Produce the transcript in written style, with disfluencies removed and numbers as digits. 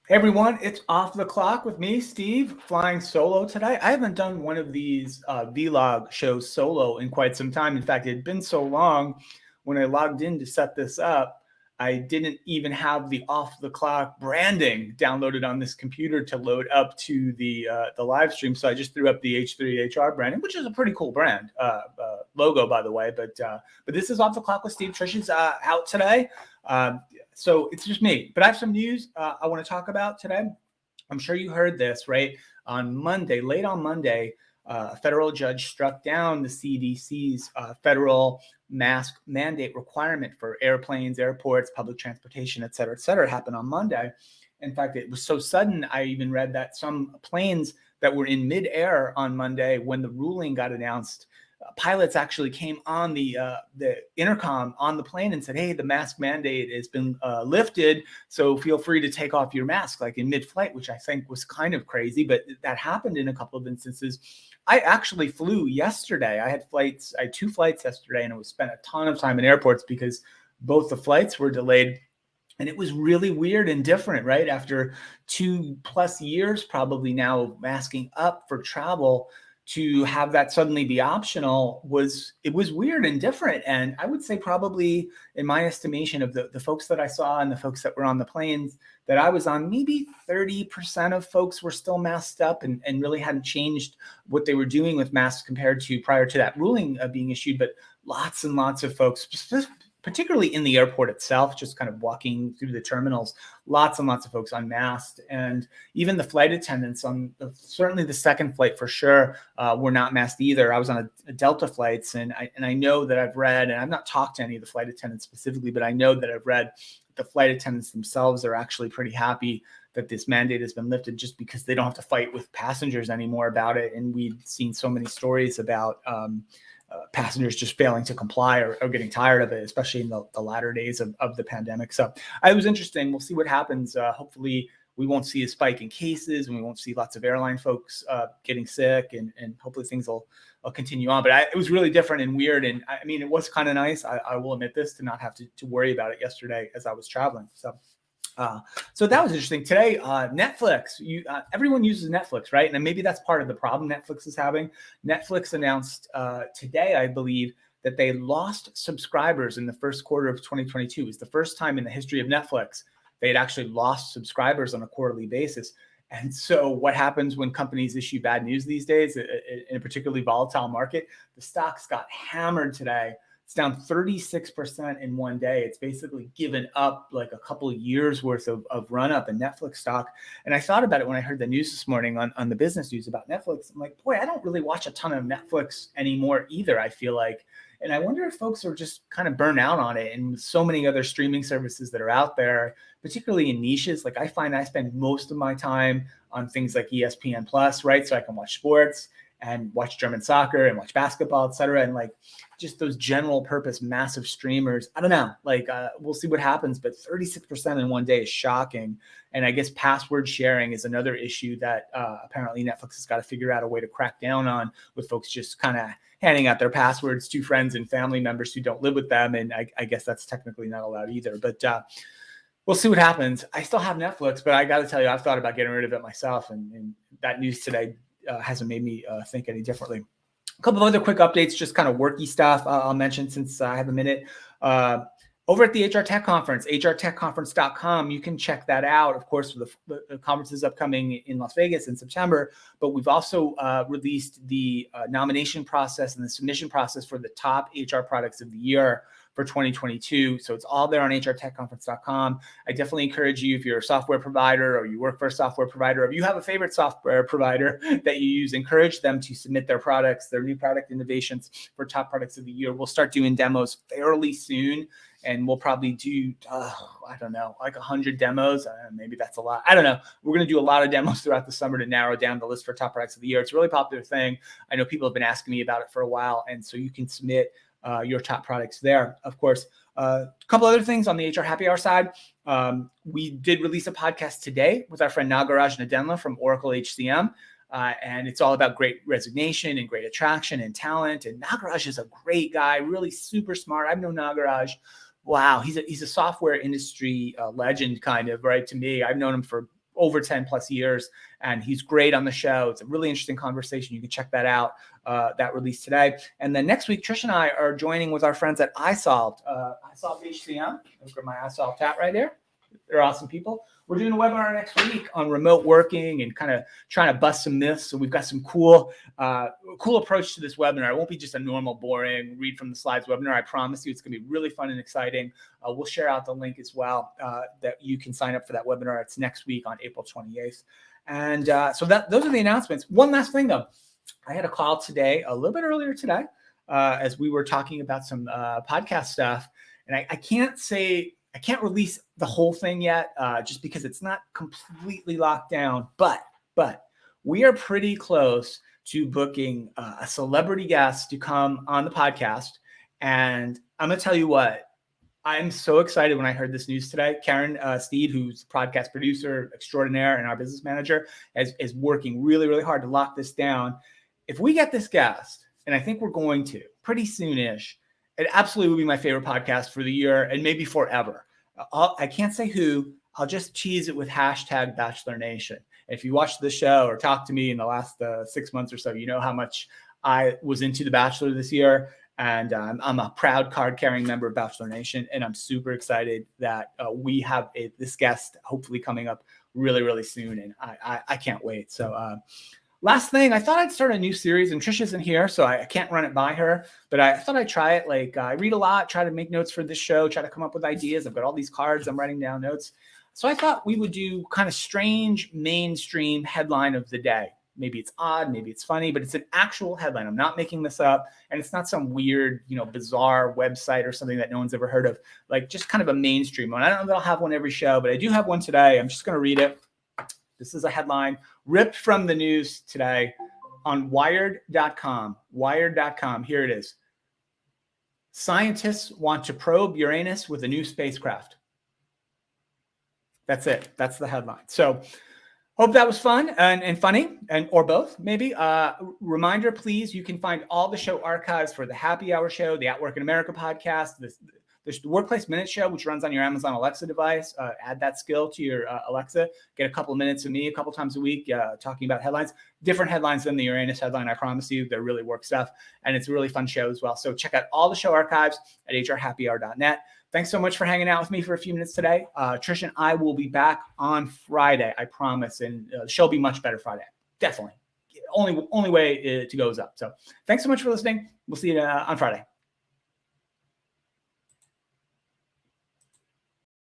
Hey everyone, it's Off the Clock with me, Steve, flying solo today. I haven't done one of these vlog shows solo in quite some time. In fact, it had been so long when I logged in to set this up, I didn't even have the Off the Clock branding downloaded on this computer to load up to the live stream. So I just threw up the H3HR branding, which is a pretty cool brand logo, by the way. But this is Off the Clock with Steve. Trish is out today. So it's just me, but I have some news I want to talk about today. I'm sure you heard this, right? On Monday, late on Monday, a federal judge struck down the CDC's federal mask mandate requirement for airplanes, airports, public transportation, et cetera, et cetera. It happened on Monday. In fact, it was so sudden, I even read that some planes that were in midair on Monday when the ruling got announced, pilots actually came on the intercom on the plane and said, hey, the mask mandate has been lifted, so feel free to take off your mask, like in mid-flight, which I think was kind of crazy, but that happened in a couple of instances. I actually flew yesterday. I had 2 flights yesterday, and it was spent a ton of time in airports because both the flights were delayed. And it was really weird and different, right? After 2+ years probably now of masking up for travel, to have that suddenly be optional was weird and different. And I would say probably, in my estimation, of the folks that I saw and the folks that were on the planes that I was on, maybe 30% of folks were still masked up and really hadn't changed what they were doing with masks compared to prior to that ruling being issued. But lots and lots of folks, particularly in the airport itself, just kind of walking through the terminals, lots and lots of folks unmasked. And even the flight attendants on certainly the second flight for sure were not masked either. I was on a Delta flights, and I know that I've read, and I've not talked to any of the flight attendants specifically, but I know that I've read the flight attendants themselves are actually pretty happy that this mandate has been lifted, just because they don't have to fight with passengers anymore about it. And we've seen so many stories about passengers just failing to comply or getting tired of it, especially in the latter days of the pandemic. So it was interesting. We'll see what happens. Hopefully we won't see a spike in cases, and we won't see lots of airline folks getting sick, and hopefully things will continue on. But it was really different and weird. And I mean, it was kind of nice, I will admit this, to not have to worry about it yesterday as I was traveling. So that was interesting. Today, Netflix, everyone uses Netflix, right? And maybe that's part of the problem Netflix is having. Netflix announced today, I believe, that they lost subscribers in the first quarter of 2022. It was the first time in the history of Netflix they had actually lost subscribers on a quarterly basis. And so what happens when companies issue bad news these days in a particularly volatile market? The stocks got hammered today. It's down 36% in one day. It's basically given up like a couple of years worth of run up in Netflix stock. And I thought about it when I heard the news this morning on the business news about Netflix. I'm like, boy, I don't really watch a ton of Netflix anymore either, I feel like. And I wonder if folks are just kind of burnt out on it, and so many other streaming services that are out there, particularly in niches. Like, I find I spend most of my time on things like ESPN Plus, right? So I can watch sports and watch German soccer and watch basketball, et cetera. And like, just those general purpose massive streamers. I don't know, like we'll see what happens, but 36% in one day is shocking. And I guess password sharing is another issue that apparently Netflix has got to figure out a way to crack down on, with folks just kind of handing out their passwords to friends and family members who don't live with them. And I guess that's technically not allowed either. But we'll see what happens. I still have Netflix, but I got to tell you, I've thought about getting rid of it myself. And that news today hasn't made me think any differently. A couple of other quick updates, just kind of worky stuff I'll mention since I have a minute. Over at the HR Tech Conference, hrtechconference.com, you can check that out. Of course, the conference is upcoming in Las Vegas in September, but we've also released the nomination process and the submission process for the top HR products of the year for 2022. So it's all there on hrtechconference.com. I definitely encourage you, if you're a software provider or you work for a software provider, or if you have a favorite software provider that you use, encourage them to submit their products, their new product innovations for top products of the year. We'll start doing demos fairly soon, and we'll probably do, I don't know, like 100 demos. Maybe that's a lot. I don't know. We're going to do a lot of demos throughout the summer to narrow down the list for top products of the year. It's a really popular thing. I know people have been asking me about it for a while, and so you can submit your top products there. Of course, a couple other things on the HR Happy Hour side. We did release a podcast today with our friend Nagaraj Nadendla from Oracle HCM. And it's all about great resignation and great attraction and talent. And Nagaraj is a great guy, really super smart. I've known Nagaraj. Wow, he's a software industry legend, kind of, right? To me, I've known him for over 10 plus years, and he's great on the show. It's a really interesting conversation. You can check that out, that release today. And then next week, Trish and I are joining with our friends at iSolved. iSolved HCM. Look at my iSolved hat right there. They're awesome people. We're doing a webinar next week on remote working and kind of trying to bust some myths. So we've got some cool approach to this webinar. It won't be just a normal, boring, read from the slides webinar. I promise you it's going to be really fun and exciting. We'll share out the link as well that you can sign up for that webinar. It's next week on April 28th. And so those are the announcements. One last thing, though. I had a call today, a little bit earlier today, as we were talking about some podcast stuff. And I can't release the whole thing yet, just because it's not completely locked down. But we are pretty close to booking a celebrity guest to come on the podcast. And I'm going to tell you what, I'm so excited when I heard this news today. Karen Steed, who's podcast producer extraordinaire and our business manager, is working really, really hard to lock this down. If we get this guest, and I think we're going to pretty soon-ish, it absolutely will be my favorite podcast for the year and maybe forever. I can't say who. I'll just tease it with hashtag Bachelor Nation. If you watched the show or talked to me in the last 6 months or so, you know how much I was into The Bachelor this year. And I'm a proud card-carrying member of Bachelor Nation. And I'm super excited that we have this guest hopefully coming up really, really soon. And I can't wait. So last thing, I thought I'd start a new series, and Trish isn't here, so I can't run it by her, but I thought I'd try it. Like, I read a lot, try to make notes for this show, try to come up with ideas. I've got all these cards, I'm writing down notes. So I thought we would do kind of strange mainstream headline of the day. Maybe it's odd, maybe it's funny, but it's an actual headline. I'm not making this up, and it's not some weird, bizarre website or something that no one's ever heard of. Like, just kind of a mainstream one. I don't know that I'll have one every show, but I do have one today. I'm just going to read it. This is a headline ripped from the news today on Wired.com. Wired.com. Here it is. Scientists want to probe Uranus with a new spacecraft. That's it. That's the headline. So hope that was fun and funny, or both, maybe. Reminder, please, you can find all the show archives for the Happy Hour show, the At Work in America podcast, there's the Workplace Minute Show, which runs on your Amazon Alexa device. Add that skill to your Alexa. Get a couple of minutes of me a couple times a week talking about headlines. Different headlines than the Uranus headline, I promise you. They're really work stuff, and it's a really fun show as well. So check out all the show archives at hrhappyhour.net. Thanks so much for hanging out with me for a few minutes today. Trish and I will be back on Friday, I promise, and the show will be much better Friday. Definitely. Only way to go is up. So thanks so much for listening. We'll see you on Friday.